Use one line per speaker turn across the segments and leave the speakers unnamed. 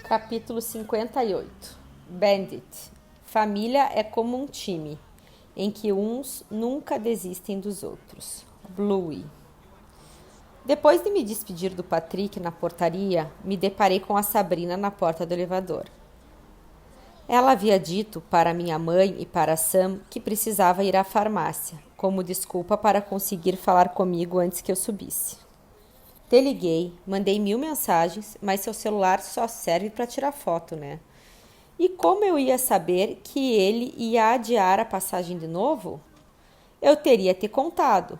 Capítulo 58. Bandit. Família é como um time, em que uns nunca desistem dos outros. Bluey. Depois de me despedir do Patrick na portaria, me deparei com a Sabrina na porta do elevador. Ela havia dito para minha mãe e para Sam que precisava ir à farmácia, como desculpa para conseguir falar comigo antes que eu subisse. Te liguei, mandei 1000 mensagens, mas seu celular só serve para tirar foto, né? E como eu ia saber que ele ia adiar a passagem de novo? Eu teria te contado,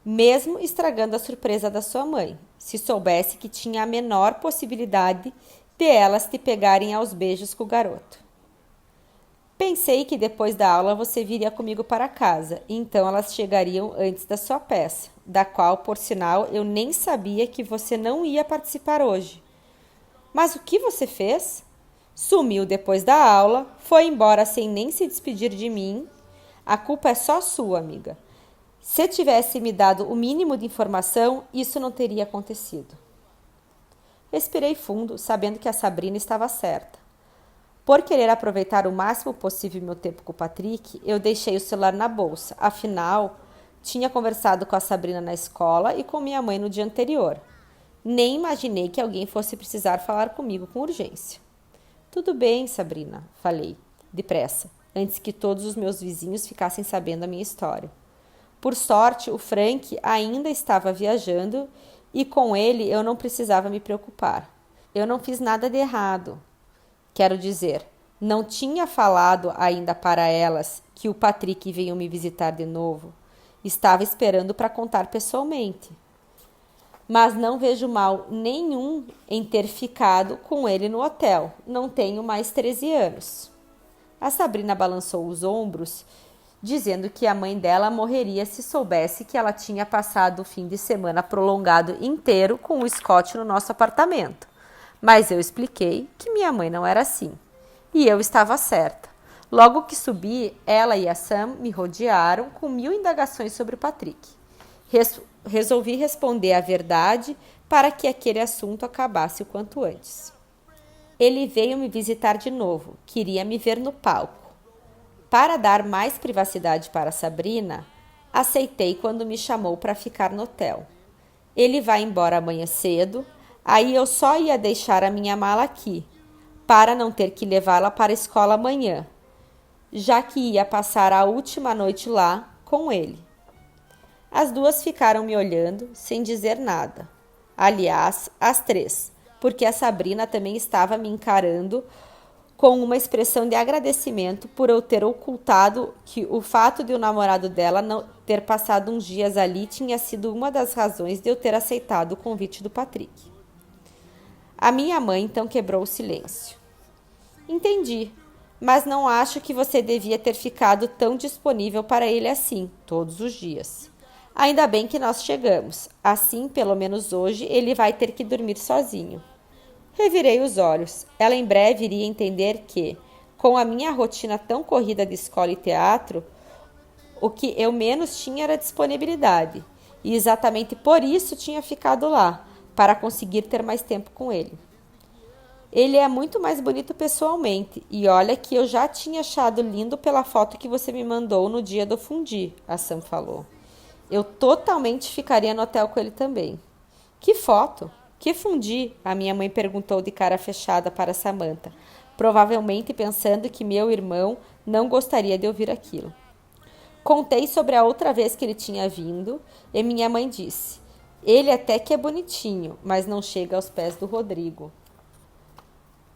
mesmo estragando a surpresa da sua mãe, se soubesse que tinha a menor possibilidade de elas te pegarem aos beijos com o garoto. Pensei que depois da aula você viria comigo para casa, e então elas chegariam antes da sua peça, da qual, por sinal, eu nem sabia que você não ia participar hoje. Mas o que você fez? Sumiu depois da aula, foi embora sem nem se despedir de mim. A culpa é só sua, amiga. Se tivesse me dado o mínimo de informação, isso não teria acontecido. Respirei fundo, sabendo que a Sabrina estava certa. Por querer aproveitar o máximo possível meu tempo com o Patrick, eu deixei o celular na bolsa. Afinal, tinha conversado com a Sabrina na escola e com minha mãe no dia anterior. Nem imaginei que alguém fosse precisar falar comigo com urgência. Tudo bem, Sabrina, falei, depressa, antes que todos os meus vizinhos ficassem sabendo a minha história. Por sorte, o Frank ainda estava viajando e com ele eu não precisava me preocupar. Eu não fiz nada de errado. Quero dizer, não tinha falado ainda para elas que o Patrick veio me visitar de novo. Estava esperando para contar pessoalmente. Mas não vejo mal nenhum em ter ficado com ele no hotel. Não tenho mais 13 anos. A Sabrina balançou os ombros, dizendo que a mãe dela morreria se soubesse que ela tinha passado o fim de semana prolongado inteiro com o Scott no nosso apartamento. Mas eu expliquei que minha mãe não era assim. E eu estava certa. Logo que subi, ela e a Sam me rodearam com 1000 indagações sobre o Patrick. Resolvi responder a verdade para que aquele assunto acabasse o quanto antes. Ele veio me visitar de novo. Queria me ver no palco. Para dar mais privacidade para Sabrina, aceitei quando me chamou para ficar no hotel. Ele vai embora amanhã cedo. Aí eu só ia deixar a minha mala aqui, para não ter que levá-la para a escola amanhã, já que ia passar a última noite lá com ele. As duas ficaram me olhando, sem dizer nada. Aliás, as três, porque a Sabrina também estava me encarando com uma expressão de agradecimento por eu ter ocultado que o fato de o namorado dela não ter passado uns dias ali tinha sido uma das razões de eu ter aceitado o convite do Patrick. A minha mãe então quebrou o silêncio. Entendi, mas não acho que você devia ter ficado tão disponível para ele assim, todos os dias. Ainda bem que nós chegamos. Assim, pelo menos hoje, ele vai ter que dormir sozinho. Revirei os olhos. Ela em breve iria entender que, com a minha rotina tão corrida de escola e teatro, o que eu menos tinha era disponibilidade. E exatamente por isso tinha ficado lá, para conseguir ter mais tempo com ele. Ele é muito mais bonito pessoalmente, e olha que eu já tinha achado lindo pela foto que você me mandou no dia do fundi, a Sam falou. Eu totalmente ficaria no hotel com ele também. Que foto? Que fundi? A minha mãe perguntou de cara fechada para Samantha, provavelmente pensando que meu irmão não gostaria de ouvir aquilo. Contei sobre a outra vez que ele tinha vindo, e minha mãe disse: ele até que é bonitinho, mas não chega aos pés do Rodrigo.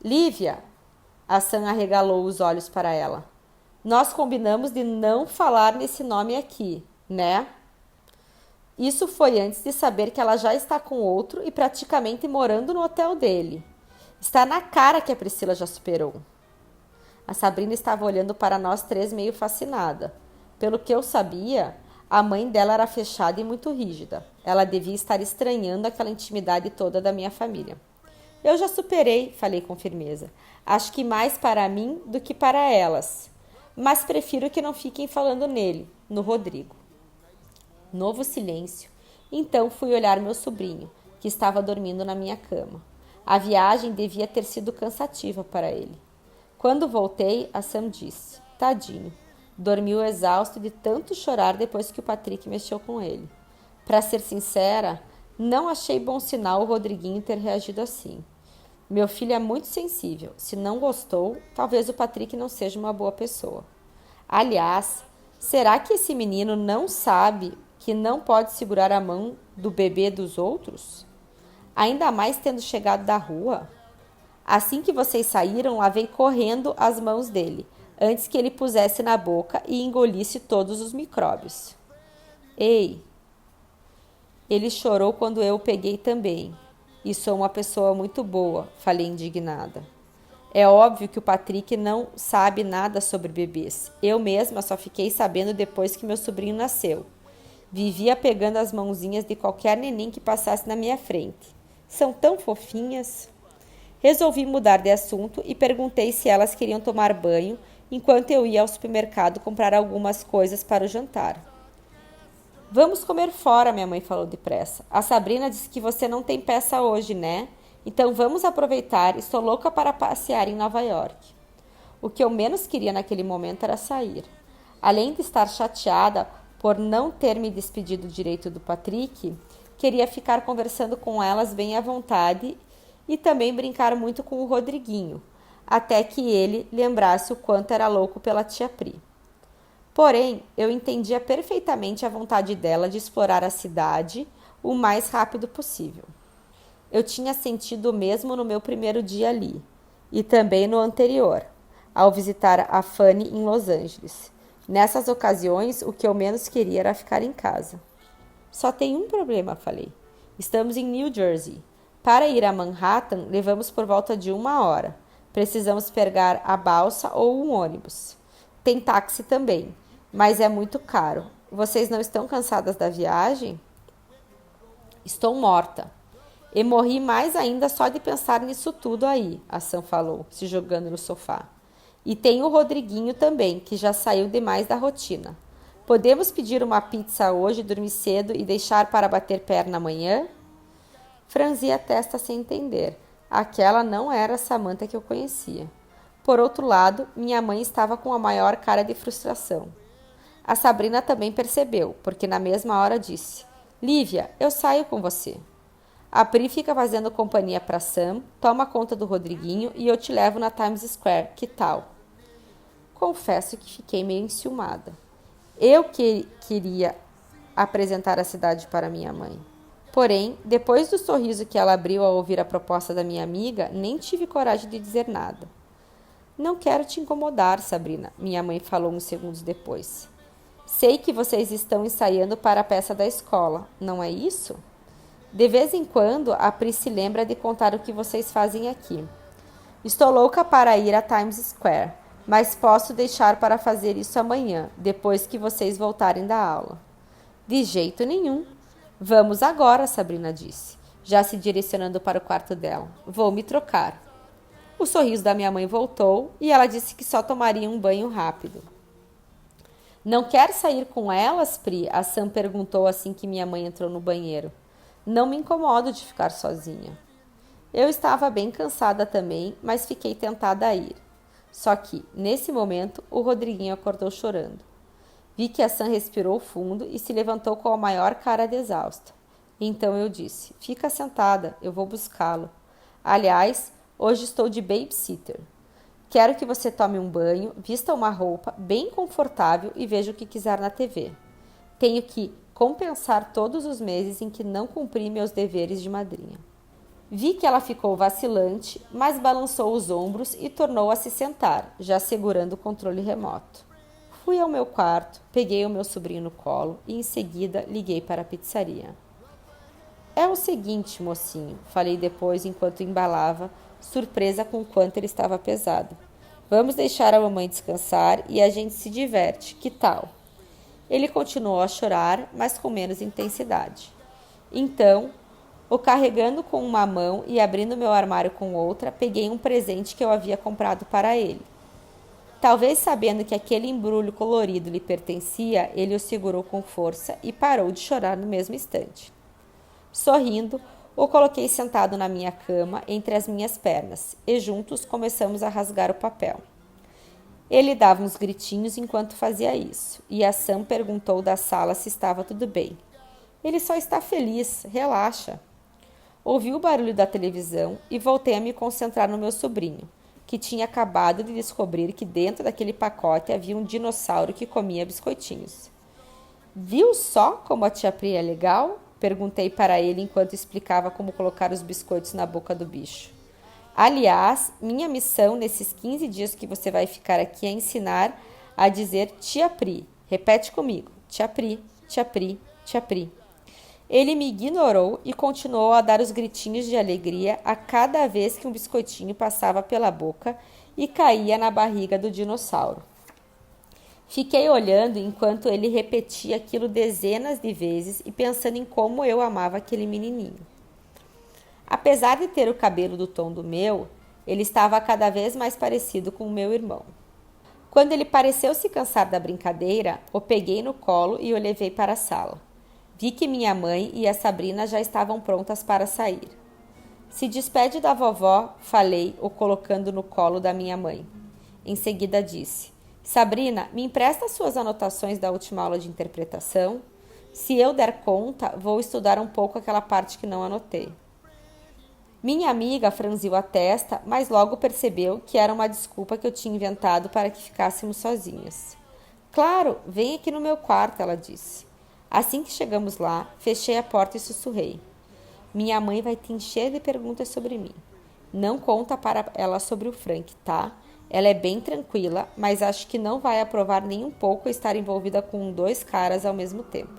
Lívia, a Sam arregalou os olhos para ela. Nós combinamos de não falar nesse nome aqui, né? Isso foi antes de saber que ela já está com outro e praticamente morando no hotel dele. Está na cara que a Priscila já superou. A Sabrina estava olhando para nós três meio fascinada. Pelo que eu sabia, a mãe dela era fechada e muito rígida. Ela devia estar estranhando aquela intimidade toda da minha família. Eu já superei, falei com firmeza. Acho que mais para mim do que para elas. Mas prefiro que não fiquem falando nele, no Rodrigo. Novo silêncio. Então fui olhar meu sobrinho, que estava dormindo na minha cama. A viagem devia ter sido cansativa para ele. Quando voltei, a Sam disse: tadinho, dormiu exausto de tanto chorar depois que o Patrick mexeu com ele. Para ser sincera, não achei bom sinal o Rodriguinho ter reagido assim. Meu filho é muito sensível. Se não gostou, talvez o Patrick não seja uma boa pessoa. Aliás, será que esse menino não sabe que não pode segurar a mão do bebê dos outros? Ainda mais tendo chegado da rua. Assim que vocês saíram, lavei correndo as mãos dele, antes que ele pusesse na boca e engolisse todos os micróbios. Ei! Ele chorou quando eu o peguei também. E sou uma pessoa muito boa, falei indignada. É óbvio que o Patrick não sabe nada sobre bebês. Eu mesma só fiquei sabendo depois que meu sobrinho nasceu. Vivia pegando as mãozinhas de qualquer neném que passasse na minha frente. São tão fofinhas. Resolvi mudar de assunto e perguntei se elas queriam tomar banho enquanto eu ia ao supermercado comprar algumas coisas para o jantar. Vamos comer fora, minha mãe falou depressa. A Sabrina disse que você não tem peça hoje, né? Então vamos aproveitar, estou louca para passear em Nova York. O que eu menos queria naquele momento era sair. Além de estar chateada por não ter me despedido direito do Patrick, queria ficar conversando com elas bem à vontade e também brincar muito com o Rodriguinho, até que ele lembrasse o quanto era louco pela tia Pri. Porém, eu entendia perfeitamente a vontade dela de explorar a cidade o mais rápido possível. Eu tinha sentido o mesmo no meu primeiro dia ali, e também no anterior, ao visitar a Fanny em Los Angeles. Nessas ocasiões, o que eu menos queria era ficar em casa. Só tem um problema, falei. Estamos em New Jersey. Para ir a Manhattan, levamos por volta de 1 hora. Precisamos pegar a balsa ou um ônibus. Tem táxi também, mas é muito caro. Vocês não estão cansadas da viagem? Estou morta. E morri mais ainda só de pensar nisso tudo aí, a Sam falou, se jogando no sofá. E tem o Rodriguinho também, que já saiu demais da rotina. Podemos pedir uma pizza hoje, dormir cedo e deixar para bater perna amanhã? Franzi a testa sem entender. Aquela não era a Samantha que eu conhecia. Por outro lado, minha mãe estava com a maior cara de frustração. A Sabrina também percebeu, porque na mesma hora disse: Lívia, eu saio com você. A Pri fica fazendo companhia para Sam, toma conta do Rodriguinho e eu te levo na Times Square, que tal? Confesso que fiquei meio enciumada. Eu queria apresentar a cidade para minha mãe. Porém, depois do sorriso que ela abriu ao ouvir a proposta da minha amiga, nem tive coragem de dizer nada. Não quero te incomodar, Sabrina, minha mãe falou uns segundos depois. Sei que vocês estão ensaiando para a peça da escola, não é isso? De vez em quando, a Pri se lembra de contar o que vocês fazem aqui. Estou louca para ir a Times Square, mas posso deixar para fazer isso amanhã, depois que vocês voltarem da aula. De jeito nenhum. Vamos agora, Sabrina disse, já se direcionando para o quarto dela. Vou me trocar. O sorriso da minha mãe voltou e ela disse que só tomaria um banho rápido. Não quer sair com elas, Pri? A Sam perguntou assim que minha mãe entrou no banheiro. Não me incomodo de ficar sozinha. Eu estava bem cansada também, mas fiquei tentada a ir. Só que, nesse momento, o Rodriguinho acordou chorando. Vi que a Sam respirou fundo e se levantou com a maior cara de exausta. Então eu disse, fica sentada, eu vou buscá-lo. Aliás, hoje estou de babysitter. Quero que você tome um banho, vista uma roupa bem confortável e veja o que quiser na TV. Tenho que compensar todos os meses em que não cumpri meus deveres de madrinha. Vi que ela ficou vacilante, mas balançou os ombros e tornou a se sentar, já segurando o controle remoto. Fui ao meu quarto, peguei o meu sobrinho no colo e em seguida liguei para a pizzaria. É o seguinte, mocinho, falei depois enquanto embalava, surpresa com o quanto ele estava pesado. Vamos deixar a mamãe descansar e a gente se diverte, que tal? Ele continuou a chorar, mas com menos intensidade. Então, o carregando com uma mão e abrindo meu armário com outra, peguei um presente que eu havia comprado para ele. Talvez sabendo que aquele embrulho colorido lhe pertencia, ele o segurou com força e parou de chorar no mesmo instante. Sorrindo, O coloquei sentado na minha cama, entre as minhas pernas, e juntos começamos a rasgar o papel. Ele dava uns gritinhos enquanto fazia isso, e a Sam perguntou da sala se estava tudo bem. Ele só está feliz, relaxa. Ouvi o barulho da televisão e voltei a me concentrar no meu sobrinho, que tinha acabado de descobrir que dentro daquele pacote havia um dinossauro que comia biscoitinhos. Viu só como a tia Pri é legal? Perguntei para ele enquanto explicava como colocar os biscoitos na boca do bicho. Aliás, minha missão nesses 15 dias que você vai ficar aqui é ensinar a dizer tia Pri. Repete comigo. Tia Pri, tia Pri, tia Pri. Ele me ignorou e continuou a dar os gritinhos de alegria a cada vez que um biscoitinho passava pela boca e caía na barriga do dinossauro. Fiquei olhando enquanto ele repetia aquilo dezenas de vezes e pensando em como eu amava aquele menininho. Apesar de ter o cabelo do tom do meu, ele estava cada vez mais parecido com o meu irmão. Quando ele pareceu se cansar da brincadeira, o peguei no colo e o levei para a sala. Vi que minha mãe e a Sabrina já estavam prontas para sair. Se despede da vovó, falei, o colocando no colo da minha mãe. Em seguida disse: Sabrina, me empresta suas anotações da última aula de interpretação? Se eu der conta, vou estudar um pouco aquela parte que não anotei. Minha amiga franziu a testa, mas logo percebeu que era uma desculpa que eu tinha inventado para que ficássemos sozinhas. Claro, vem aqui no meu quarto, ela disse. Assim que chegamos lá, fechei a porta e sussurrei. Minha mãe vai te encher de perguntas sobre mim. Não conta para ela sobre o Frank, tá? Ela é bem tranquila, mas acho que não vai aprovar nem um pouco estar envolvida com 2 caras ao mesmo tempo.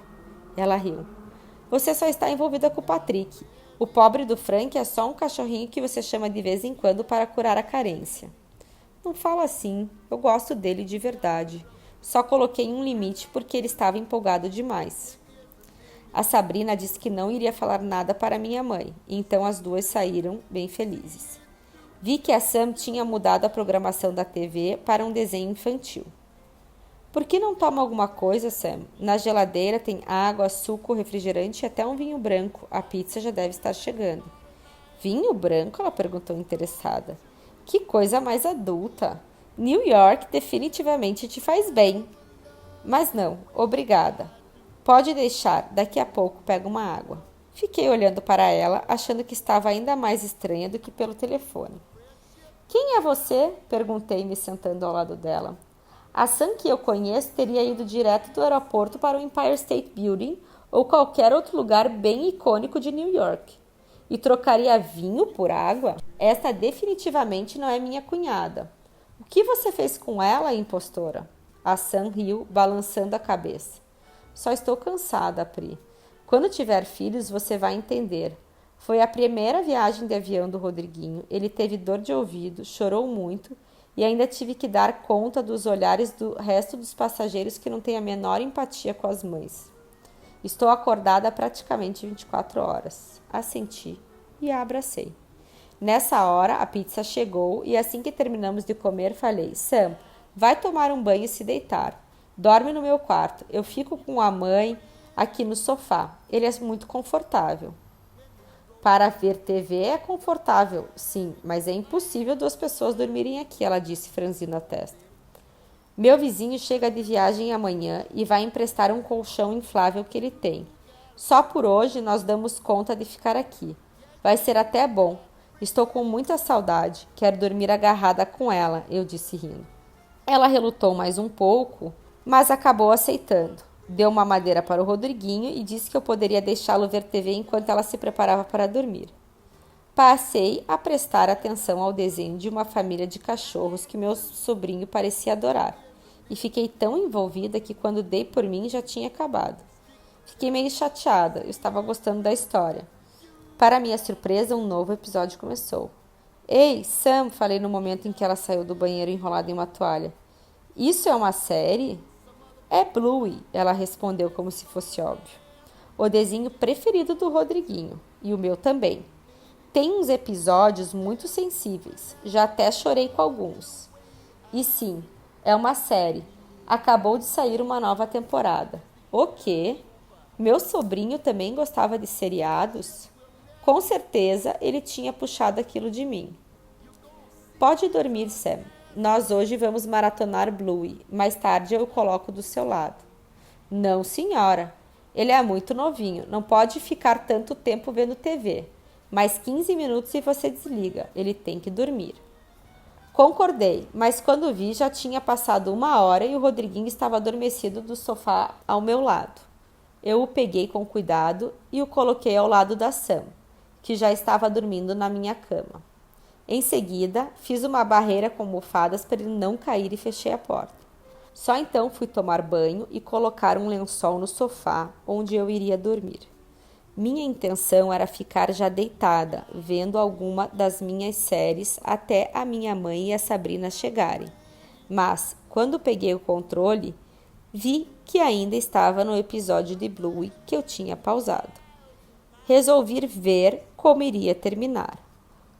Ela riu. Você só está envolvida com o Patrick. O pobre do Frank é só um cachorrinho que você chama de vez em quando para curar a carência. Não fala assim. Eu gosto dele de verdade. Só coloquei um limite porque ele estava empolgado demais. A Sabrina disse que não iria falar nada para minha mãe, então as duas saíram bem felizes. Vi que a Sam tinha mudado a programação da TV para um desenho infantil. Por que não toma alguma coisa, Sam? Na geladeira tem água, suco, refrigerante e até um vinho branco. A pizza já deve estar chegando. Vinho branco? Ela perguntou interessada. Que coisa mais adulta. New York definitivamente te faz bem. Mas não, obrigada. Pode deixar, daqui a pouco pego uma água. Fiquei olhando para ela, achando que estava ainda mais estranha do que pelo telefone. Quem é você? Perguntei, me sentando ao lado dela. A Sam que eu conheço teria ido direto do aeroporto para o Empire State Building ou qualquer outro lugar bem icônico de New York. E trocaria vinho por água? Esta definitivamente não é minha cunhada. O que você fez com ela, impostora? A Sam riu, balançando a cabeça. Só estou cansada, Pri. Quando tiver filhos, você vai entender. Foi a primeira viagem de avião do Rodriguinho. Ele teve dor de ouvido, chorou muito e ainda tive que dar conta dos olhares do resto dos passageiros que não têm a menor empatia com as mães. Estou acordada há praticamente 24 horas. Assenti e a abracei. Nessa hora, a pizza chegou e assim que terminamos de comer, falei: Sam, vai tomar um banho e se deitar. Dorme no meu quarto. Eu fico com a mãe aqui no sofá. Ele é muito confortável. Para ver TV é confortável, sim, mas é impossível 2 pessoas dormirem aqui, ela disse, franzindo a testa. Meu vizinho chega de viagem amanhã e vai emprestar um colchão inflável que ele tem. Só por hoje nós damos conta de ficar aqui. Vai ser até bom. Estou com muita saudade. Quero dormir agarrada com ela, eu disse rindo. Ela relutou mais um pouco, mas acabou aceitando. Deu uma madeira para o Rodriguinho e disse que eu poderia deixá-lo ver TV enquanto ela se preparava para dormir. Passei a prestar atenção ao desenho de uma família de cachorros que meu sobrinho parecia adorar. E fiquei tão envolvida que quando dei por mim já tinha acabado. Fiquei meio chateada, eu estava gostando da história. Para minha surpresa, um novo episódio começou. Ei, Sam, falei no momento em que ela saiu do banheiro enrolada em uma toalha. Isso é uma série? É Bluey, ela respondeu como se fosse óbvio. O desenho preferido do Rodriguinho, e o meu também. Tem uns episódios muito sensíveis, já até chorei com alguns. E sim, é uma série. Acabou de sair uma nova temporada. O quê? Meu sobrinho também gostava de seriados? Com certeza ele tinha puxado aquilo de mim. Pode dormir, Sam. Nós hoje vamos maratonar Bluey. Mais tarde eu o coloco do seu lado. Não, senhora. Ele é muito novinho. Não pode ficar tanto tempo vendo TV. Mais 15 minutos e você desliga. Ele tem que dormir. Concordei, mas quando vi já tinha passado 1 hora e o Rodriguinho estava adormecido do sofá ao meu lado. Eu o peguei com cuidado e o coloquei ao lado da Sam, que já estava dormindo na minha cama. Em seguida, fiz uma barreira com almofadas para ele não cair e fechei a porta. Só então fui tomar banho e colocar um lençol no sofá, onde eu iria dormir. Minha intenção era ficar já deitada, vendo alguma das minhas séries até a minha mãe e a Sabrina chegarem. Mas, quando peguei o controle, vi que ainda estava no episódio de Bluey que eu tinha pausado. Resolvi ver como iria terminar.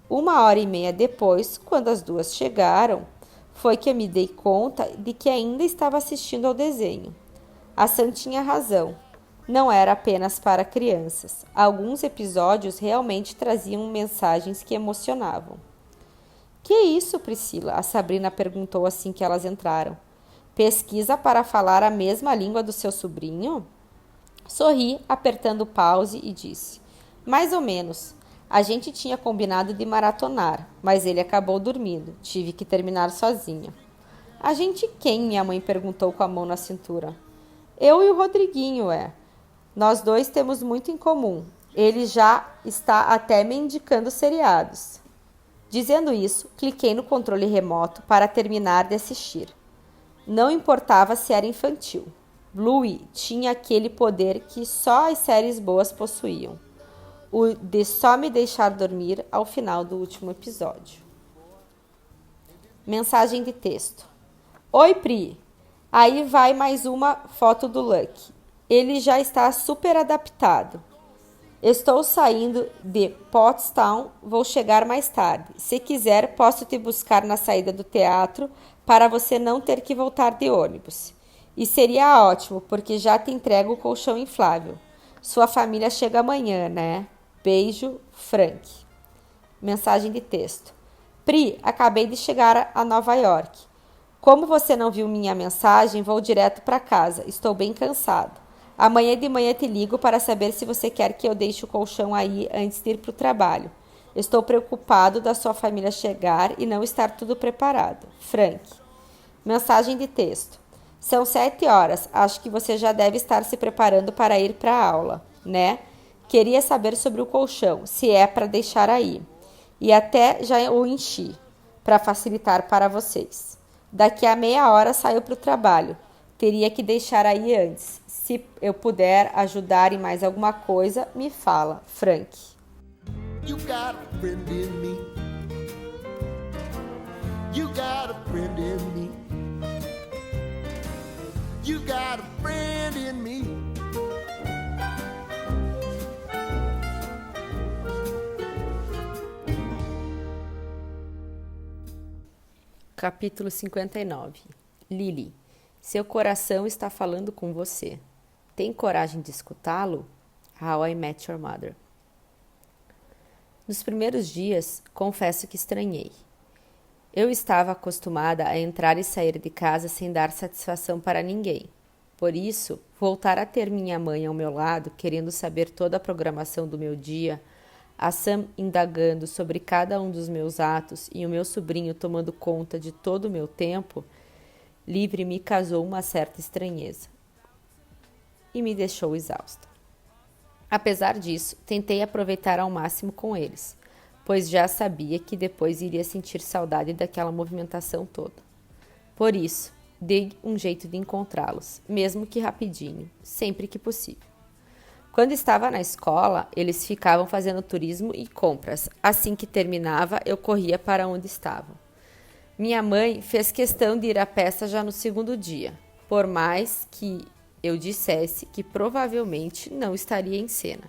1 hora e meia depois, quando as duas chegaram, foi que eu me dei conta de que ainda estava assistindo ao desenho. A Sam tinha razão. Não era apenas para crianças. Alguns episódios realmente traziam mensagens que emocionavam. Que isso, Priscila? A Sabrina perguntou assim que elas entraram. Pesquisa para falar a mesma língua do seu sobrinho? Sorri, apertando pause e disse. Mais ou menos. A gente tinha combinado de maratonar, mas ele acabou dormindo. Tive que terminar sozinha. A gente quem? Minha mãe perguntou com a mão na cintura. Eu e o Rodriguinho, Nós dois temos muito em comum. Ele já está até me indicando seriados. Dizendo isso, cliquei no controle remoto para terminar de assistir. Não importava se era infantil. Bluey tinha aquele poder que só as séries boas possuíam. O de só me deixar dormir ao final do último episódio. Mensagem de texto. Oi, Pri. Aí vai mais uma foto do Lucky. Ele já está super adaptado. Estou saindo de Pottstown, vou chegar mais tarde. Se quiser, posso te buscar na saída do teatro para você não ter que voltar de ônibus. E seria ótimo, porque já te entrego o colchão inflável. Sua família chega amanhã, né? Beijo, Frank. Mensagem de texto. Pri, acabei de chegar a Nova York. Como você não viu minha mensagem, vou direto para casa. Estou bem cansado. Amanhã de manhã te ligo para saber se você quer que eu deixe o colchão aí antes de ir para o trabalho. Estou preocupado da sua família chegar e não estar tudo preparado. Frank. Mensagem de texto. São 7 horas. Acho que você já deve estar se preparando para ir para a aula, né? Queria saber sobre o colchão, se é para deixar aí. E até já o enchi, para facilitar para vocês. Daqui a meia hora saio para o trabalho. Teria que deixar aí antes. Se eu puder ajudar em mais alguma coisa, me fala. Frank. You got a friend in me. You got a friend in me. You got a friend in me. Capítulo 59. Lily. Seu coração está falando com você. Tem coragem de escutá-lo? How I Met Your Mother. Nos primeiros dias, confesso que estranhei. Eu estava acostumada a entrar e sair de casa sem dar satisfação para ninguém. Por isso, voltar a ter minha mãe ao meu lado, querendo saber toda a programação do meu dia, a Sam indagando sobre cada um dos meus atos e o meu sobrinho tomando conta de todo o meu tempo livre me causou uma certa estranheza e me deixou exausta. Apesar disso, tentei aproveitar ao máximo com eles, pois já sabia que depois iria sentir saudade daquela movimentação toda. Por isso, dei um jeito de encontrá-los, mesmo que rapidinho, sempre que possível. Quando estava na escola, eles ficavam fazendo turismo e compras. Assim que terminava, eu corria para onde estavam. Minha mãe fez questão de ir à peça já no segundo dia, por mais que eu dissesse que provavelmente não estaria em cena.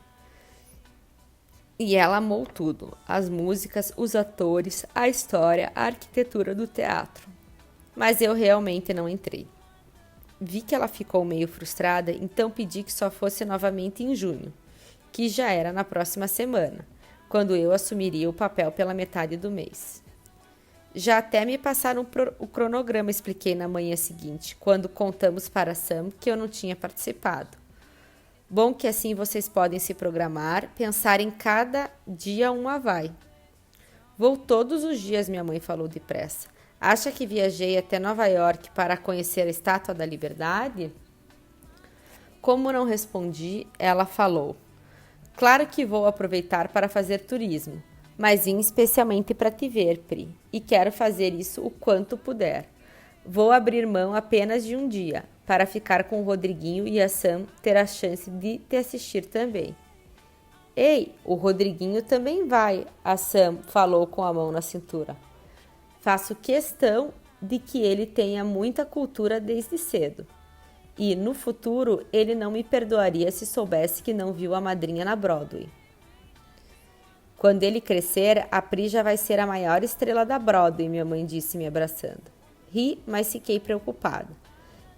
E ela amou tudo, as músicas, os atores, a história, a arquitetura do teatro. Mas eu realmente não entrei. Vi que ela ficou meio frustrada, então pedi que só fosse novamente em junho, que já era na próxima semana, quando eu assumiria o papel pela metade do mês. Já até me passaram o cronograma, expliquei na manhã seguinte, quando contamos para Sam que eu não tinha participado. Bom que assim vocês podem se programar, pensar em cada dia uma vai. Vou todos os dias, minha mãe falou depressa. Acha que viajei até Nova York para conhecer a Estátua da Liberdade? Como não respondi, ela falou. Claro que vou aproveitar para fazer turismo, mas vim especialmente para te ver, Pri, e quero fazer isso o quanto puder. Vou abrir mão apenas de um dia, para ficar com o Rodriguinho e a Sam ter a chance de te assistir também. Ei, o Rodriguinho também vai, a Sam falou com a mão na cintura. Faço questão de que ele tenha muita cultura desde cedo. E, no futuro, ele não me perdoaria se soubesse que não viu a madrinha na Broadway. Quando ele crescer, a Pri já vai ser a maior estrela da Broadway, minha mãe disse, me abraçando. Ri, mas fiquei preocupada.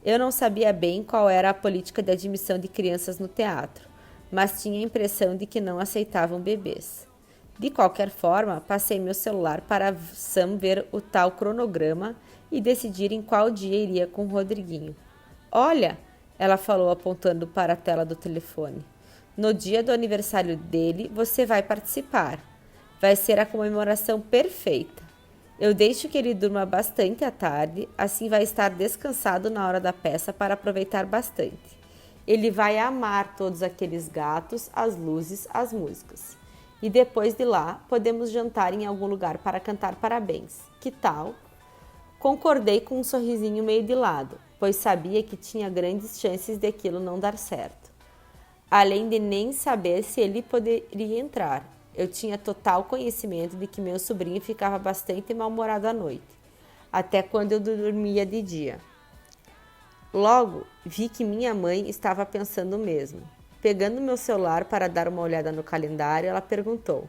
Eu não sabia bem qual era a política de admissão de crianças no teatro, mas tinha a impressão de que não aceitavam bebês. De qualquer forma, passei meu celular para Sam ver o tal cronograma e decidir em qual dia iria com o Rodriguinho. Olha, ela falou apontando para a tela do telefone. No dia do aniversário dele, você vai participar. Vai ser a comemoração perfeita. Eu deixo que ele durma bastante à tarde, assim vai estar descansado na hora da peça para aproveitar bastante. Ele vai amar todos aqueles gatos, as luzes, as músicas. E depois de lá, podemos jantar em algum lugar para cantar parabéns. Que tal? Concordei com um sorrisinho meio de lado, pois sabia que tinha grandes chances de aquilo não dar certo. Além de nem saber se ele poderia entrar, eu tinha total conhecimento de que meu sobrinho ficava bastante mal-humorado à noite, até quando eu dormia de dia. Logo, vi que minha mãe estava pensando o mesmo. Pegando meu celular para dar uma olhada no calendário, ela perguntou: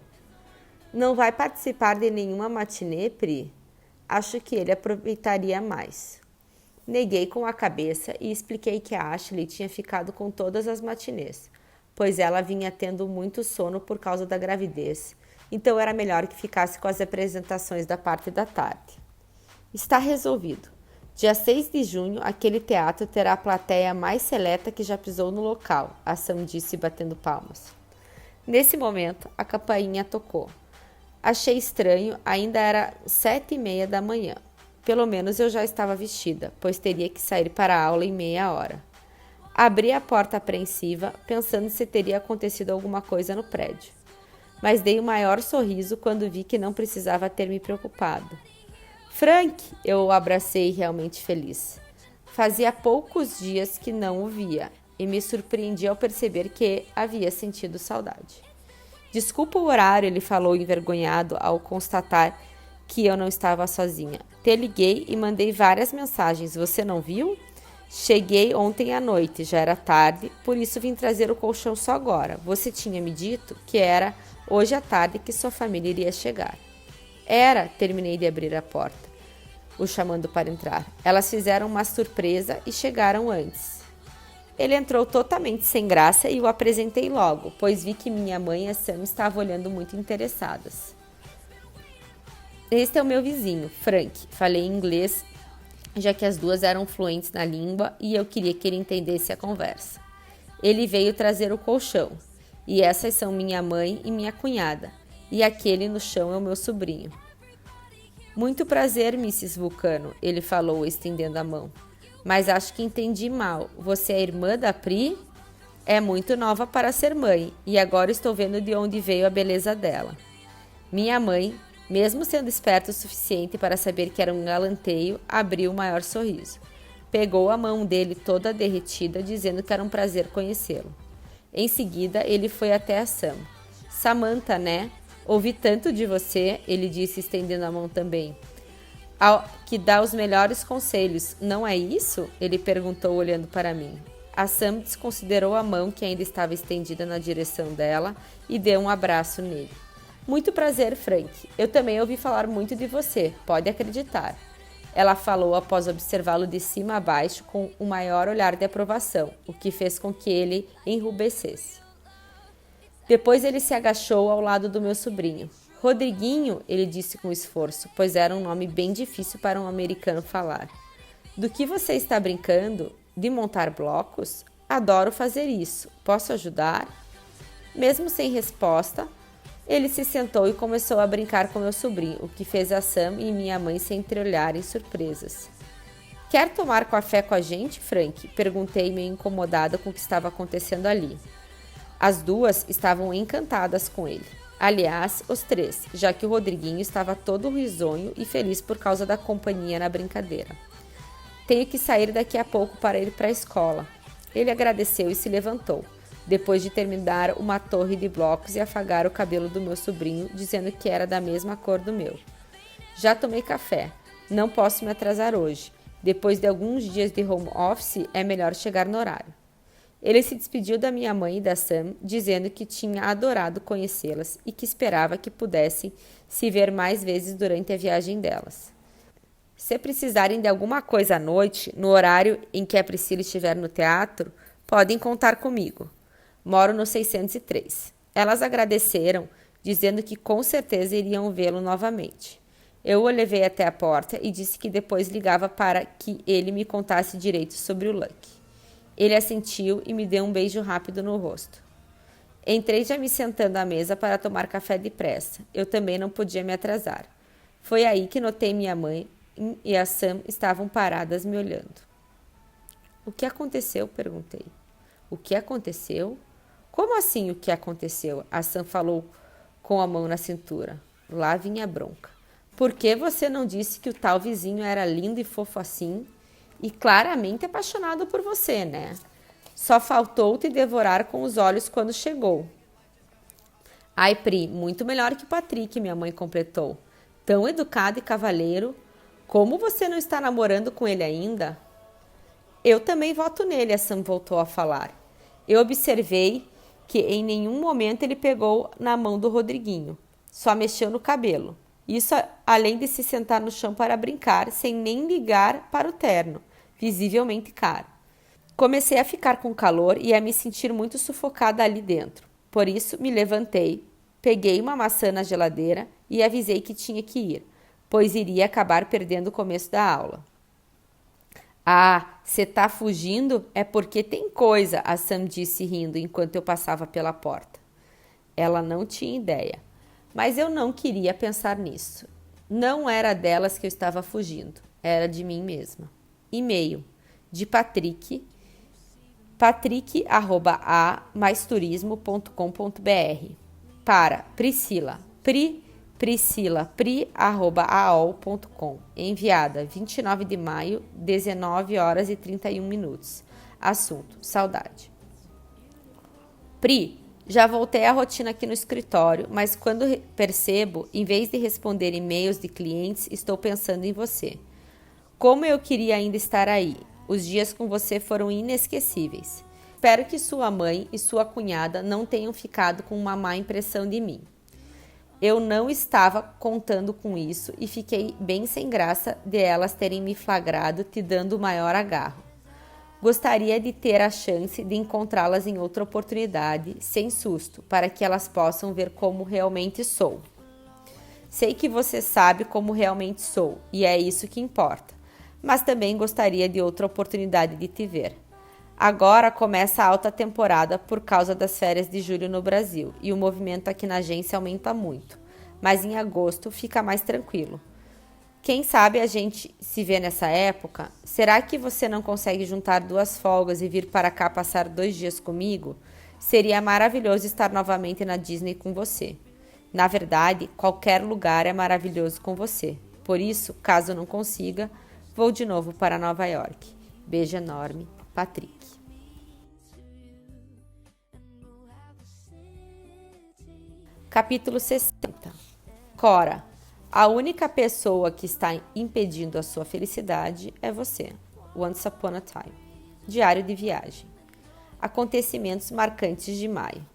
Não vai participar de nenhuma matinê, Pri? Acho que ele aproveitaria mais. Neguei com a cabeça e expliquei que a Ashley tinha ficado com todas as matinês, pois ela vinha tendo muito sono por causa da gravidez, então era melhor que ficasse com as apresentações da parte da tarde. Está resolvido. Dia 6 de junho, aquele teatro terá a plateia mais seleta que já pisou no local, a Sam disse batendo palmas. Nesse momento, a campainha tocou. Achei estranho, ainda era 7h30 da manhã. Pelo menos eu já estava vestida, pois teria que sair para a aula em meia hora. Abri a porta apreensiva, pensando se teria acontecido alguma coisa no prédio. Mas dei o maior sorriso quando vi que não precisava ter me preocupado. Frank! Eu o abracei realmente feliz. Fazia poucos dias que não o via e me surpreendi ao perceber que havia sentido saudade. Desculpa o horário, ele falou envergonhado ao constatar que eu não estava sozinha. Te liguei e mandei várias mensagens, você não viu? Cheguei ontem à noite, já era tarde, por isso vim trazer o colchão só agora. Você tinha me dito que era hoje à tarde que sua família iria chegar. Era, terminei de abrir a porta, o chamando para entrar. Elas fizeram uma surpresa e chegaram antes. Ele entrou totalmente sem graça e o apresentei logo, pois vi que minha mãe e a Sam estavam olhando muito interessadas. Este é o meu vizinho, Frank. Falei em inglês, já que as duas eram fluentes na língua e eu queria que ele entendesse a conversa. Ele veio trazer o colchão, e essas são minha mãe e minha cunhada, e aquele no chão é o meu sobrinho. Muito prazer, Mrs. Vulcano, ele falou, estendendo a mão. Mas acho que entendi mal. Você é irmã da Pri? É muito nova para ser mãe, e agora estou vendo de onde veio a beleza dela. Minha mãe, mesmo sendo esperta o suficiente para saber que era um galanteio, abriu o maior sorriso. Pegou a mão dele toda derretida, dizendo que era um prazer conhecê-lo. Em seguida, ele foi até a Sam. Samantha, né? Ouvi tanto de você, ele disse, estendendo a mão também. Que dá os melhores conselhos, não é isso? Ele perguntou, olhando para mim. A Sam desconsiderou a mão que ainda estava estendida na direção dela e deu um abraço nele. Muito prazer, Frank. Eu também ouvi falar muito de você, pode acreditar. Ela falou após observá-lo de cima a baixo com o maior olhar de aprovação, o que fez com que ele enrubescesse. Depois ele se agachou ao lado do meu sobrinho. Rodriguinho, ele disse com esforço, pois era um nome bem difícil para um americano falar. Do que você está brincando? De montar blocos? Adoro fazer isso. Posso ajudar? Mesmo sem resposta, ele se sentou e começou a brincar com meu sobrinho, o que fez a Sam e minha mãe se entreolharem surpresas. Quer tomar café com a gente, Frank? Perguntei, meio incomodada com o que estava acontecendo ali. As duas estavam encantadas com ele. Aliás, os três, já que o Rodriguinho estava todo risonho e feliz por causa da companhia na brincadeira. Tenho que sair daqui a pouco para ir para a escola. Ele agradeceu e se levantou, depois de terminar uma torre de blocos e afagar o cabelo do meu sobrinho, dizendo que era da mesma cor do meu. Já tomei café. Não posso me atrasar hoje. Depois de alguns dias de home office, é melhor chegar no horário. Ele se despediu da minha mãe e da Sam, dizendo que tinha adorado conhecê-las e que esperava que pudessem se ver mais vezes durante a viagem delas. Se precisarem de alguma coisa à noite, no horário em que a Priscila estiver no teatro, podem contar comigo. Moro no 603. Elas agradeceram, dizendo que com certeza iriam vê-lo novamente. Eu o levei até a porta e disse que depois ligava para que ele me contasse direito sobre o Lucky. Ele assentiu e me deu um beijo rápido no rosto. Entrei já me sentando à mesa para tomar café depressa. Eu também não podia me atrasar. Foi aí que notei minha mãe e a Sam estavam paradas me olhando. O que aconteceu? Perguntei. O que aconteceu? Como assim o que aconteceu? A Sam falou com a mão na cintura. Lá vinha a bronca. Por que você não disse que o tal vizinho era lindo e fofo assim? E claramente apaixonado por você, né? Só faltou te devorar com os olhos quando chegou. Ai, Pri, muito melhor que o Patrick, minha mãe completou. Tão educado e cavalheiro. Como você não está namorando com ele ainda? Eu também voto nele, a Sam voltou a falar. Eu observei que em nenhum momento ele pegou na mão do Rodriguinho. Só mexeu no cabelo. Isso além de se sentar no chão para brincar, sem nem ligar para o terno, visivelmente caro. Comecei a ficar com calor e a me sentir muito sufocada ali dentro. Por isso, me levantei, peguei uma maçã na geladeira e avisei que tinha que ir, pois iria acabar perdendo o começo da aula. Ah, você tá fugindo? É porque tem coisa, a Sam disse rindo enquanto eu passava pela porta. Ela não tinha ideia, mas eu não queria pensar nisso. Não era delas que eu estava fugindo, era de mim mesma. E-mail de Patrick, patrick@a-maisturismo.com.br para Priscila, pri@aol.com. Enviada 29 de maio, 19 horas e 31 minutos. Assunto: saudade. Pri, já voltei à rotina aqui no escritório, mas quando percebo, em vez de responder e-mails de clientes, estou pensando em você. Como eu queria ainda estar aí. Os dias com você foram inesquecíveis. Espero que sua mãe e sua cunhada não tenham ficado com uma má impressão de mim. Eu não estava contando com isso e fiquei bem sem graça de elas terem me flagrado te dando o maior agarro. Gostaria de ter a chance de encontrá-las em outra oportunidade, sem susto, para que elas possam ver como realmente sou. Sei que você sabe como realmente sou, e é isso que importa, mas também gostaria de outra oportunidade de te ver. Agora começa a alta temporada por causa das férias de julho no Brasil, e o movimento aqui na agência aumenta muito, mas em agosto fica mais tranquilo. Quem sabe a gente se vê nessa época? Será que você não consegue juntar 2 folgas e vir para cá passar 2 dias comigo? Seria maravilhoso estar novamente na Disney com você. Na verdade, qualquer lugar é maravilhoso com você. Por isso, caso não consiga, vou de novo para Nova York. Beijo enorme, Patrick. Capítulo 60. Cora. A única pessoa que está impedindo a sua felicidade é você. Once Upon a Time. Diário de viagem. Acontecimentos marcantes de maio.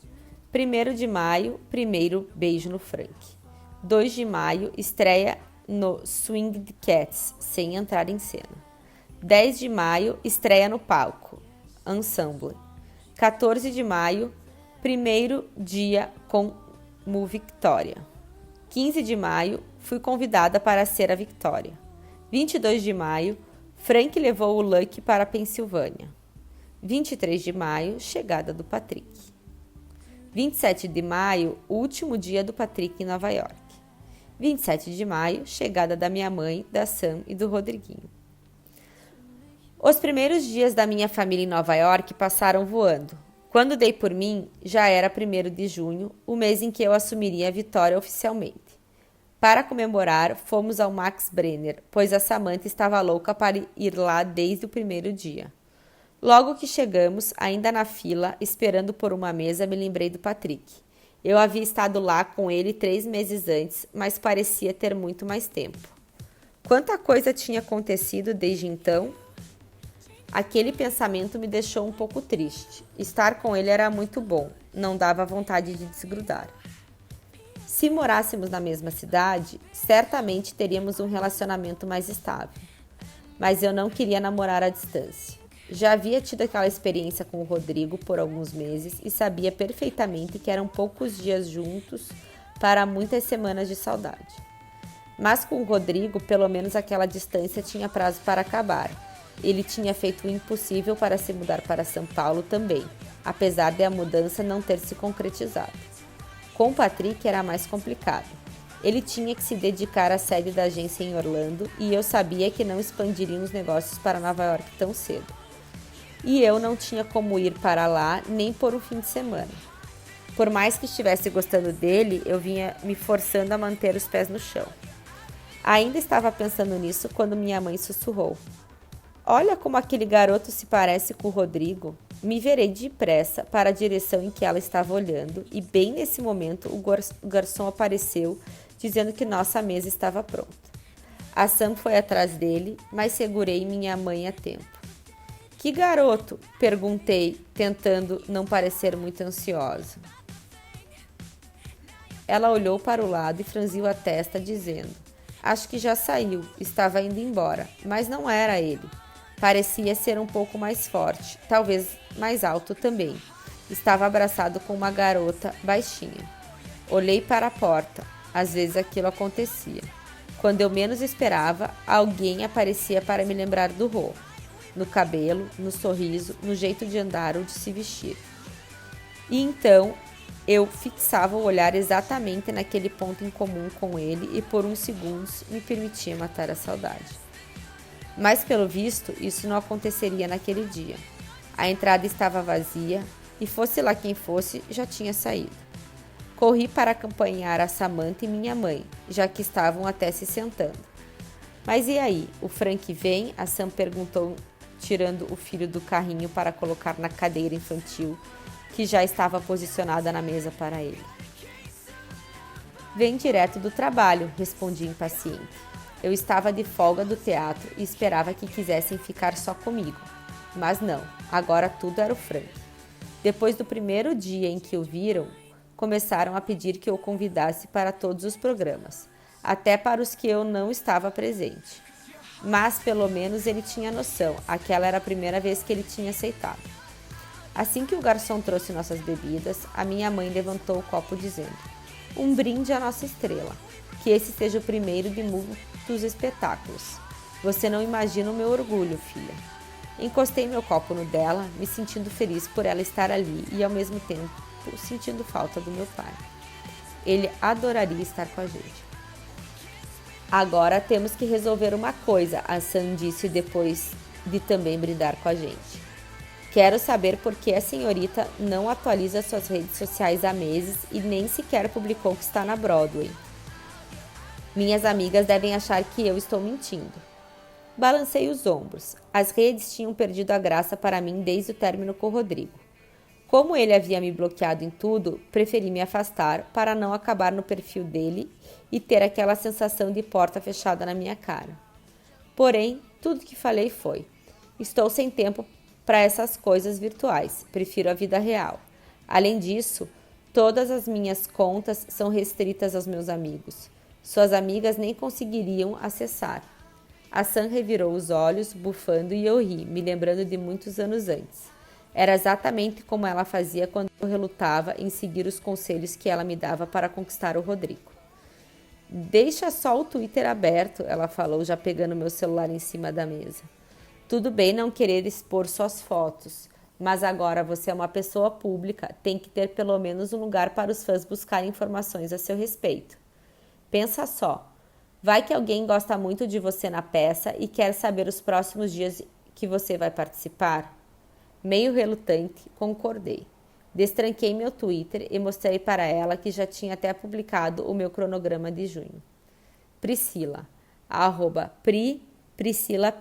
1º de maio, primeiro beijo no Frank. 2 de maio, estreia no Swinged Cats, sem entrar em cena. 10 de maio, estreia no palco. Ensemble. 14 de maio, Primeiro dia como Victoria. 15 de maio, fui convidada para ser a Victoria. 22 de maio, Frank levou o Lucky para a Pensilvânia. 23 de maio, chegada do Patrick. 27 de maio, último dia do Patrick em Nova York. 27 de maio, chegada da minha mãe, da Sam e do Rodriguinho. Os primeiros dias da minha família em Nova York passaram voando. Quando dei por mim, já era 1º de junho, o mês em que eu assumiria a Vitória oficialmente. Para comemorar, fomos ao Max Brenner, pois a Samantha estava louca para ir lá desde o primeiro dia. Logo que chegamos, ainda na fila, esperando por uma mesa, me lembrei do Patrick. Eu havia estado lá com ele 3 meses antes, mas parecia ter muito mais tempo. Quanta coisa tinha acontecido desde então? Aquele pensamento me deixou um pouco triste. Estar com ele era muito bom, não dava vontade de desgrudar. Se morássemos na mesma cidade, certamente teríamos um relacionamento mais estável. Mas eu não queria namorar à distância. Já havia tido aquela experiência com o Rodrigo por alguns meses e sabia perfeitamente que eram poucos dias juntos para muitas semanas de saudade. Mas com o Rodrigo, pelo menos aquela distância tinha prazo para acabar. Ele tinha feito o impossível para se mudar para São Paulo também, apesar de a mudança não ter se concretizado. Com o Patrick era mais complicado. Ele tinha que se dedicar à sede da agência em Orlando e eu sabia que não expandiriam os negócios para Nova York tão cedo. E eu não tinha como ir para lá nem por um fim de semana. Por mais que estivesse gostando dele, eu vinha me forçando a manter os pés no chão. Ainda estava pensando nisso quando minha mãe sussurrou. Olha como aquele garoto se parece com o Rodrigo. Me virei depressa para a direção em que ela estava olhando e bem nesse momento o garçom apareceu dizendo que nossa mesa estava pronta. A Sam foi atrás dele, mas segurei minha mãe a tempo. Que garoto? Perguntei, tentando não parecer muito ansiosa. Ela olhou para o lado e franziu a testa, dizendo: Acho que já saiu, estava indo embora, mas não era ele. Parecia ser um pouco mais forte, talvez mais alto também. Estava abraçado com uma garota baixinha. Olhei para a porta. Às vezes aquilo acontecia. Quando eu menos esperava, alguém aparecia para me lembrar do Rô. No cabelo, no sorriso, no jeito de andar ou de se vestir. E então eu fixava o olhar exatamente naquele ponto em comum com ele e por uns segundos me permitia matar a saudade. Mas pelo visto, isso não aconteceria naquele dia. A entrada estava vazia e fosse lá quem fosse, já tinha saído. Corri para acompanhar a Samantha e minha mãe, já que estavam até se sentando. Mas e aí, o Frank vem? A Sam perguntou, tirando o filho do carrinho para colocar na cadeira infantil, que já estava posicionada na mesa para ele. Vem direto do trabalho, respondi impaciente. Eu estava de folga do teatro e esperava que quisessem ficar só comigo. Mas não, agora tudo era o Frank. Depois do primeiro dia em que o viram, começaram a pedir que eu convidasse para todos os programas, até para os que eu não estava presente. Mas pelo menos ele tinha noção, aquela era a primeira vez que ele tinha aceitado. Assim que o garçom trouxe nossas bebidas, a minha mãe levantou o copo dizendo: Um brinde à nossa estrela, que esse seja o primeiro de muitos espetáculos. Você não imagina o meu orgulho, filha. Encostei meu copo no dela, me sentindo feliz por ela estar ali e ao mesmo tempo sentindo falta do meu pai. Ele adoraria estar com a gente. Agora temos que resolver uma coisa, a Sam disse depois de também brindar com a gente. Quero saber por que a senhorita não atualiza suas redes sociais há meses e nem sequer publicou que está na Broadway. Minhas amigas devem achar que eu estou mentindo. Balancei os ombros. As redes tinham perdido a graça para mim desde o término com o Rodrigo. Como ele havia me bloqueado em tudo, preferi me afastar para não acabar no perfil dele e ter aquela sensação de porta fechada na minha cara. Porém, tudo que falei foi: estou sem tempo para essas coisas virtuais, prefiro a vida real. Além disso, todas as minhas contas são restritas aos meus amigos. Suas amigas nem conseguiriam acessar. A Sam revirou os olhos, bufando, e eu ri, me lembrando de muitos anos antes. Era exatamente como ela fazia quando eu relutava em seguir os conselhos que ela me dava para conquistar o Rodrigo. Deixa só o Twitter aberto, ela falou, já pegando meu celular em cima da mesa. Tudo bem não querer expor suas fotos, mas agora você é uma pessoa pública, tem que ter pelo menos um lugar para os fãs buscarem informações a seu respeito. Pensa só, vai que alguém gosta muito de você na peça e quer saber os próximos dias que você vai participar? Meio relutante, concordei. Destranquei meu Twitter e mostrei para ela que já tinha até publicado o meu cronograma de junho. Priscila, @Priscila,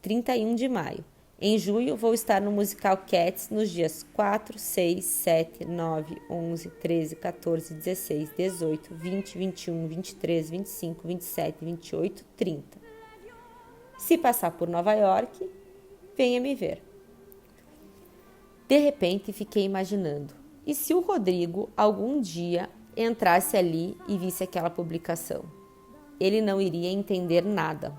31 de maio. Em julho vou estar no musical Cats nos dias 4, 6, 7, 9, 11, 13, 14, 16, 18, 20, 21, 23, 25, 27, 28, 30. Se passar por Nova York, venha me ver. De repente, fiquei imaginando, e se o Rodrigo algum dia entrasse ali e visse aquela publicação? Ele não iria entender nada.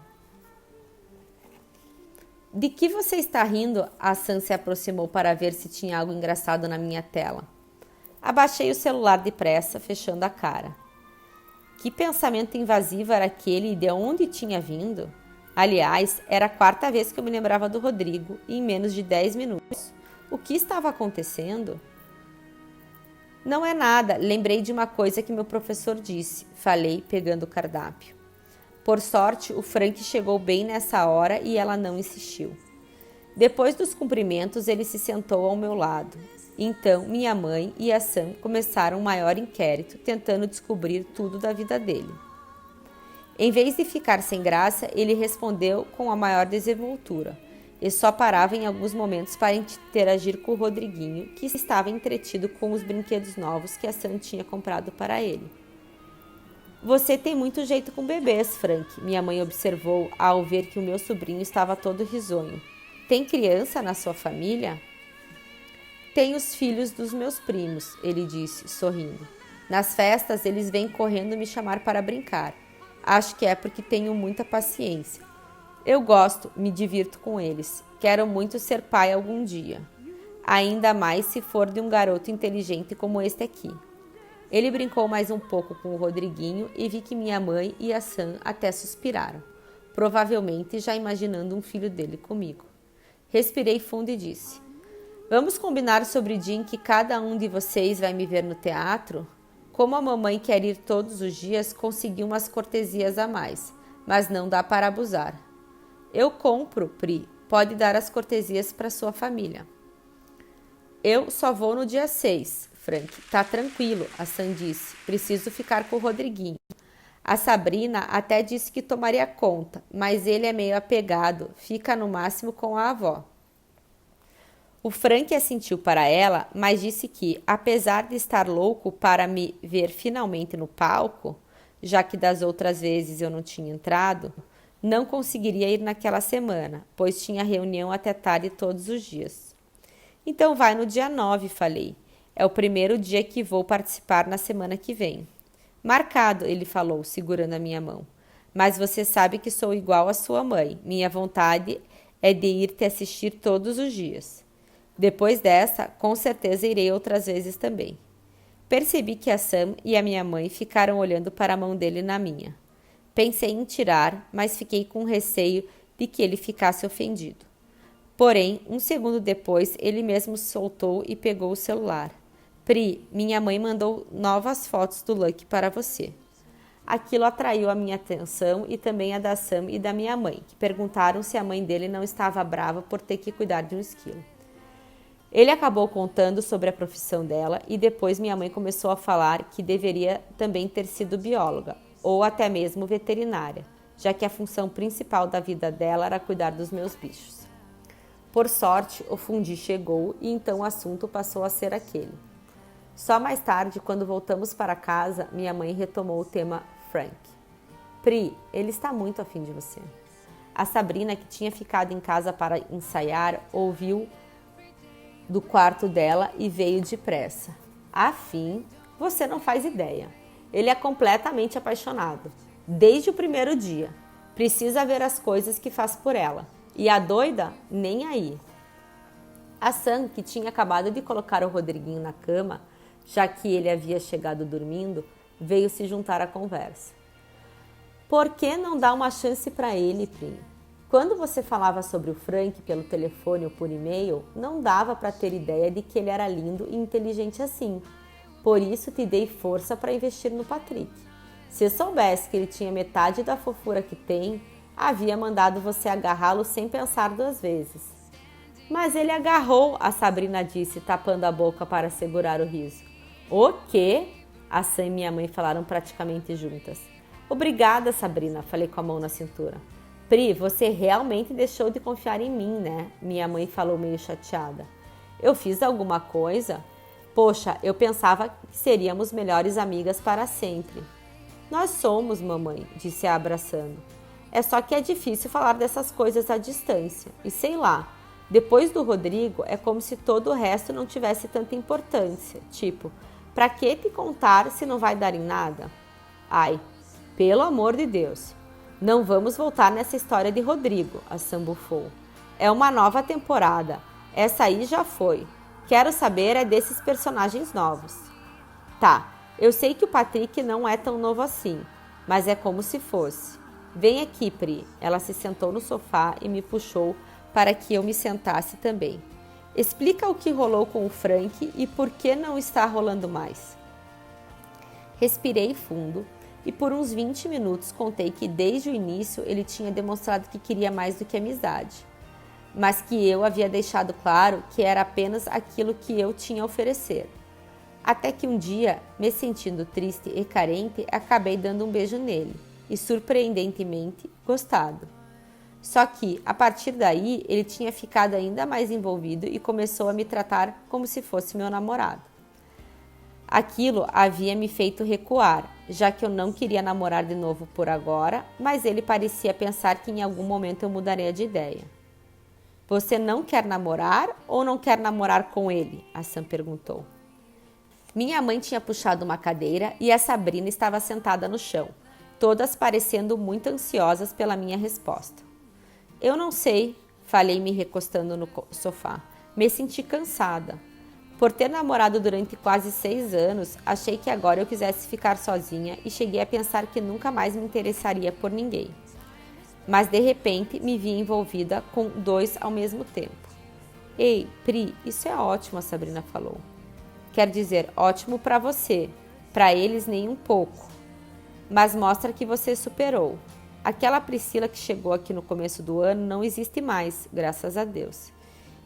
De que você está rindo? A Sam se aproximou para ver se tinha algo engraçado na minha tela. Abaixei o celular depressa, fechando a cara. Que pensamento invasivo era aquele e de onde tinha vindo? Aliás, era a quarta vez que eu me lembrava do Rodrigo em menos de 10 minutos. O que estava acontecendo? Não é nada, lembrei de uma coisa que meu professor disse, falei, pegando o cardápio. Por sorte, o Frank chegou bem nessa hora e ela não insistiu. Depois dos cumprimentos, ele se sentou ao meu lado. Então, minha mãe e a Sam começaram um maior inquérito, tentando descobrir tudo da vida dele. Em vez de ficar sem graça, ele respondeu com a maior desenvoltura. E só parava em alguns momentos para interagir com o Rodriguinho, que estava entretido com os brinquedos novos que a Sam tinha comprado para ele. Você tem muito jeito com bebês, Frank, minha mãe observou ao ver que o meu sobrinho estava todo risonho. Tem criança na sua família? Tem os filhos dos meus primos, ele disse, sorrindo. Nas festas, eles vêm correndo me chamar para brincar. Acho que é porque tenho muita paciência. Eu gosto, me divirto com eles. Quero muito ser pai algum dia. Ainda mais se for de um garoto inteligente como este aqui. Ele brincou mais um pouco com o Rodriguinho e vi que minha mãe e a Sam até suspiraram, provavelmente já imaginando um filho dele comigo. Respirei fundo e disse, vamos combinar sobre o dia em que cada um de vocês vai me ver no teatro? Como a mamãe quer ir todos os dias, consegui umas cortesias a mais, mas não dá para abusar. Eu compro, Pri. Pode dar as cortesias para sua família. Eu só vou no dia 6, Frank. Tá tranquilo, a Sam disse. Preciso ficar com o Rodriguinho. A Sabrina até disse que tomaria conta, mas ele é meio apegado. Fica no máximo com a avó. O Frank assentiu para ela, mas disse que, apesar de estar louco para me ver finalmente no palco, já que das outras vezes eu não tinha entrado, não conseguiria ir naquela semana, pois tinha reunião até tarde todos os dias. Então vai no dia 9, falei. É o primeiro dia que vou participar na semana que vem. Marcado, ele falou, segurando a minha mão. Mas você sabe que sou igual à sua mãe. Minha vontade é de ir te assistir todos os dias. Depois dessa, com certeza irei outras vezes também. Percebi que a Sam e a minha mãe ficaram olhando para a mão dele na minha. Pensei em tirar, mas fiquei com receio de que ele ficasse ofendido. Porém, um segundo depois, ele mesmo soltou e pegou o celular. Pri, minha mãe mandou novas fotos do Lucky para você. Aquilo atraiu a minha atenção e também a da Sam e da minha mãe, que perguntaram se a mãe dele não estava brava por ter que cuidar de um esquilo. Ele acabou contando sobre a profissão dela e depois minha mãe começou a falar que deveria também ter sido bióloga, ou até mesmo veterinária, já que a função principal da vida dela era cuidar dos meus bichos. Por sorte, o fundi chegou e então o assunto passou a ser aquele. Só mais tarde, quando voltamos para casa, minha mãe retomou o tema Frank. Pri, ele está muito afim de você. A Sabrina, que tinha ficado em casa para ensaiar, ouviu do quarto dela e veio depressa. Afim? Você não faz ideia. Ele é completamente apaixonado. Desde o primeiro dia. Precisa ver as coisas que faz por ela. E a doida, nem aí. A Sam, que tinha acabado de colocar o Rodriguinho na cama, já que ele havia chegado dormindo, veio se juntar à conversa. Por que não dar uma chance para ele, Pri? Quando você falava sobre o Frank pelo telefone ou por e-mail, não dava para ter ideia de que ele era lindo e inteligente assim. Por isso te dei força para investir no Patrick. Se eu soubesse que ele tinha metade da fofura que tem, havia mandado você agarrá-lo sem pensar duas vezes. Mas ele agarrou, a Sabrina disse, tapando a boca para segurar o riso. O quê? A Sam e minha mãe falaram praticamente juntas. Obrigada, Sabrina, falei com a mão na cintura. Pri, você realmente deixou de confiar em mim, né? Minha mãe falou meio chateada. Eu fiz alguma coisa? Poxa, eu pensava que seríamos melhores amigas para sempre. Nós somos, mamãe, disse a abraçando. É só que é difícil falar dessas coisas à distância. E sei lá, depois do Rodrigo é como se todo o resto não tivesse tanta importância. Tipo, pra que te contar se não vai dar em nada? Ai, pelo amor de Deus. Não vamos voltar nessa história de Rodrigo, a Sam bufou. É uma nova temporada. Essa aí já foi. Quero saber é desses personagens novos. Tá, eu sei que o Patrick não é tão novo assim, mas é como se fosse. Vem aqui, Pri. Ela se sentou no sofá e me puxou para que eu me sentasse também. Explica o que rolou com o Frank e por que não está rolando mais. Respirei fundo e por uns 20 minutos contei que desde o início ele tinha demonstrado que queria mais do que amizade, mas que eu havia deixado claro que era apenas aquilo que eu tinha a oferecer. Até que um dia, me sentindo triste e carente, acabei dando um beijo nele e, surpreendentemente, gostado. Só que, a partir daí, ele tinha ficado ainda mais envolvido e começou a me tratar como se fosse meu namorado. Aquilo havia me feito recuar, já que eu não queria namorar de novo por agora, mas ele parecia pensar que em algum momento eu mudaria de ideia. Você não quer namorar ou não quer namorar com ele? A Sam perguntou. Minha mãe tinha puxado uma cadeira e a Sabrina estava sentada no chão, todas parecendo muito ansiosas pela minha resposta. Eu não sei, falei me recostando no sofá. Me senti cansada. Por ter namorado durante quase 6 anos, achei que agora eu quisesse ficar sozinha e cheguei a pensar que nunca mais me interessaria por ninguém. Mas de repente me vi envolvida com 2 ao mesmo tempo. Ei, Pri, isso é ótimo, a Sabrina falou. Quer dizer, ótimo para você, para eles nem um pouco. Mas mostra que você superou. Aquela Priscila que chegou aqui no começo do ano não existe mais, graças a Deus.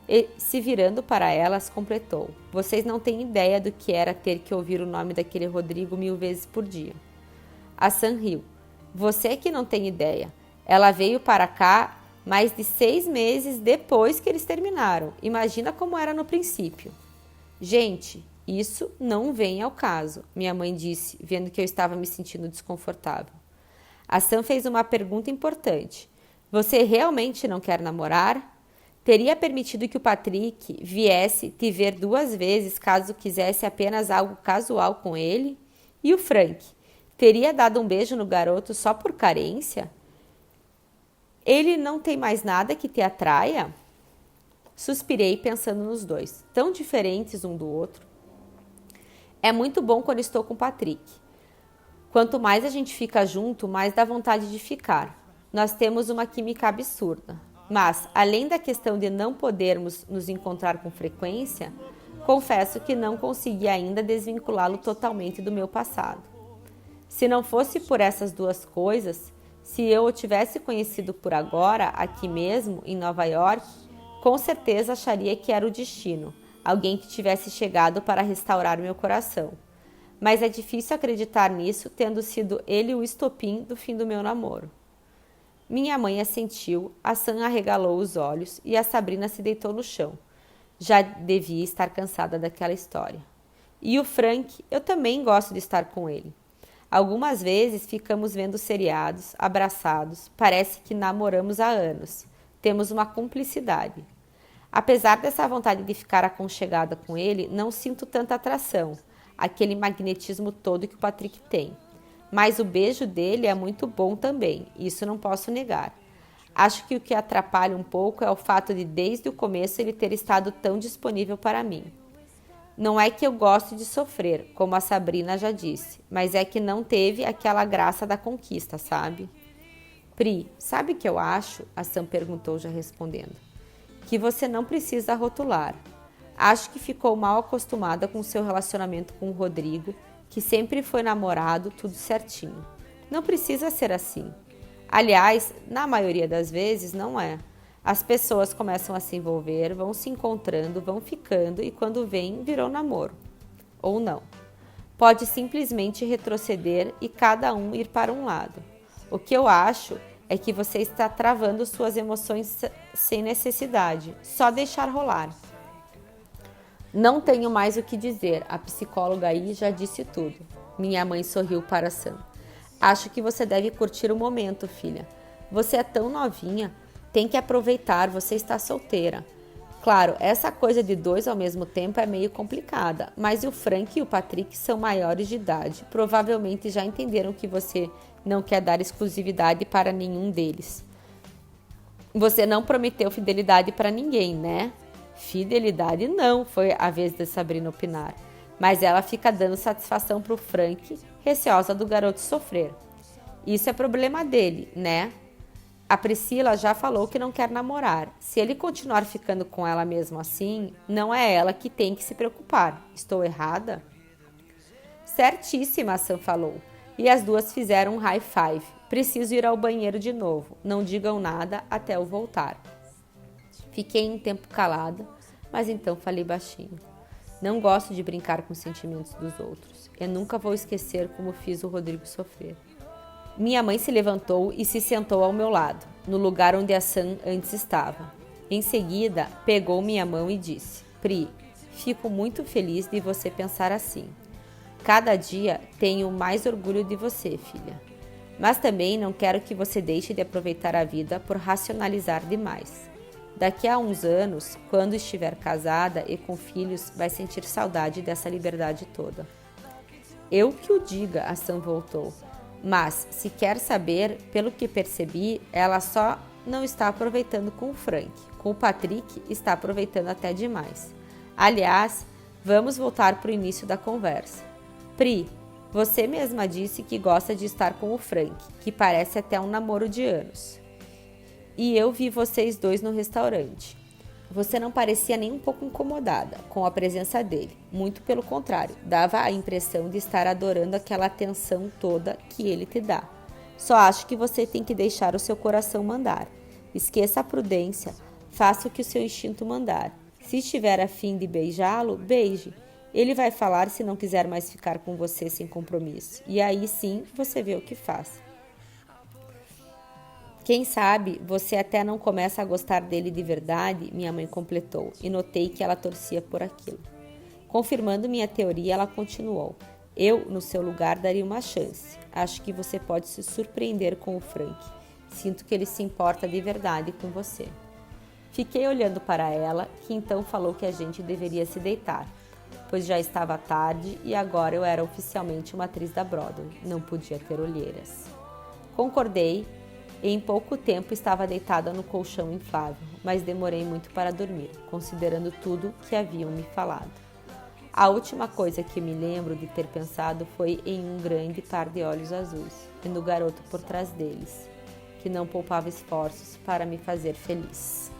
E, se virando para elas, completou. Vocês não têm ideia do que era ter que ouvir o nome daquele Rodrigo 1000 vezes por dia. A Sam riu. Você que não tem ideia. Ela veio para cá mais de 6 meses depois que eles terminaram. Imagina como era no princípio. Gente, isso não vem ao caso, minha mãe disse, vendo que eu estava me sentindo desconfortável. A Sam fez uma pergunta importante. Você realmente não quer namorar? Teria permitido que o Patrick viesse te ver 2 vezes caso quisesse apenas algo casual com ele? E o Frank? Teria dado um beijo no garoto só por carência? Ele não tem mais nada que te atraia? Suspirei pensando nos dois, tão diferentes um do outro. É muito bom quando estou com o Patrick. Quanto mais a gente fica junto, mais dá vontade de ficar. Nós temos uma química absurda. Mas, além da questão de não podermos nos encontrar com frequência, confesso que não consegui ainda desvinculá-lo totalmente do meu passado. Se não fosse por essas 2 coisas, se eu o tivesse conhecido por agora, aqui mesmo, em Nova York, com certeza acharia que era o destino, alguém que tivesse chegado para restaurar meu coração. Mas é difícil acreditar nisso, tendo sido ele o estopim do fim do meu namoro. Minha mãe assentiu, a Sam arregalou os olhos e a Sabrina se deitou no chão. Já devia estar cansada daquela história. E o Frank, eu também gosto de estar com ele. Algumas vezes ficamos vendo seriados, abraçados, parece que namoramos há anos. Temos uma cumplicidade. Apesar dessa vontade de ficar aconchegada com ele, não sinto tanta atração, aquele magnetismo todo que o Patrick tem. Mas o beijo dele é muito bom também, isso não posso negar. Acho que o que atrapalha um pouco é o fato de desde o começo ele ter estado tão disponível para mim. Não é que eu gosto de sofrer, como a Sabrina já disse, mas é que não teve aquela graça da conquista, sabe? Pri, sabe o que eu acho? A Sam perguntou já respondendo. Que você não precisa rotular. Acho que ficou mal acostumada com seu relacionamento com o Rodrigo, que sempre foi namorado, tudo certinho. Não precisa ser assim. Aliás, na maioria das vezes não é. As pessoas começam a se envolver, vão se encontrando, vão ficando e quando vem, virou namoro. Ou não. Pode simplesmente retroceder e cada um ir para um lado. O que eu acho é que você está travando suas emoções sem necessidade, só deixar rolar. Não tenho mais o que dizer, a psicóloga aí já disse tudo. Minha mãe sorriu para Sam. Acho que você deve curtir o momento, filha. Você é tão novinha, tem que aproveitar, você está solteira. Claro, essa coisa de dois ao mesmo tempo é meio complicada, mas o Frank e o Patrick são maiores de idade. Provavelmente já entenderam que você não quer dar exclusividade para nenhum deles. Você não prometeu fidelidade para ninguém, né? Fidelidade não, foi a vez de Sabrina opinar. Mas ela fica dando satisfação para o Frank, receosa do garoto sofrer. Isso é problema dele, né? A Priscila já falou que não quer namorar. Se ele continuar ficando com ela mesmo assim, não é ela que tem que se preocupar. Estou errada? Certíssima, a Sam falou. E as duas fizeram um high five. Preciso ir ao banheiro de novo. Não digam nada até eu voltar. Fiquei um tempo calada, mas então falei baixinho. Não gosto de brincar com os sentimentos dos outros. Eu nunca vou esquecer como fiz o Rodrigo sofrer. Minha mãe se levantou e se sentou ao meu lado, no lugar onde a Sam antes estava. Em seguida, pegou minha mão e disse: Pri, fico muito feliz de você pensar assim. Cada dia tenho mais orgulho de você, filha. Mas também não quero que você deixe de aproveitar a vida por racionalizar demais. Daqui a uns anos, quando estiver casada e com filhos, vai sentir saudade dessa liberdade toda. Eu que o diga, a Sam voltou. Mas, se quer saber, pelo que percebi, ela só não está aproveitando com o Frank. Com o Patrick, está aproveitando até demais. Aliás, vamos voltar para o início da conversa. Pri, você mesma disse que gosta de estar com o Frank, que parece até um namoro de anos. E eu vi vocês dois no restaurante. Você não parecia nem um pouco incomodada com a presença dele. Muito pelo contrário, dava a impressão de estar adorando aquela atenção toda que ele te dá. Só acho que você tem que deixar o seu coração mandar. Esqueça a prudência, faça o que o seu instinto mandar. Se estiver a fim de beijá-lo, beije. Ele vai falar se não quiser mais ficar com você sem compromisso. E aí sim você vê o que faz. Quem sabe você até não começa a gostar dele de verdade, minha mãe completou, e notei que ela torcia por aquilo. Confirmando minha teoria, ela continuou. Eu, no seu lugar, daria uma chance. Acho que você pode se surpreender com o Frank. Sinto que ele se importa de verdade com você. Fiquei olhando para ela, que então falou que a gente deveria se deitar, pois já estava tarde e agora eu era oficialmente uma atriz da Broadway, não podia ter olheiras. Concordei. E em pouco tempo estava deitada no colchão inflável, mas demorei muito para dormir, considerando tudo que haviam me falado. A última coisa que me lembro de ter pensado foi em um grande par de olhos azuis e no garoto por trás deles, que não poupava esforços para me fazer feliz.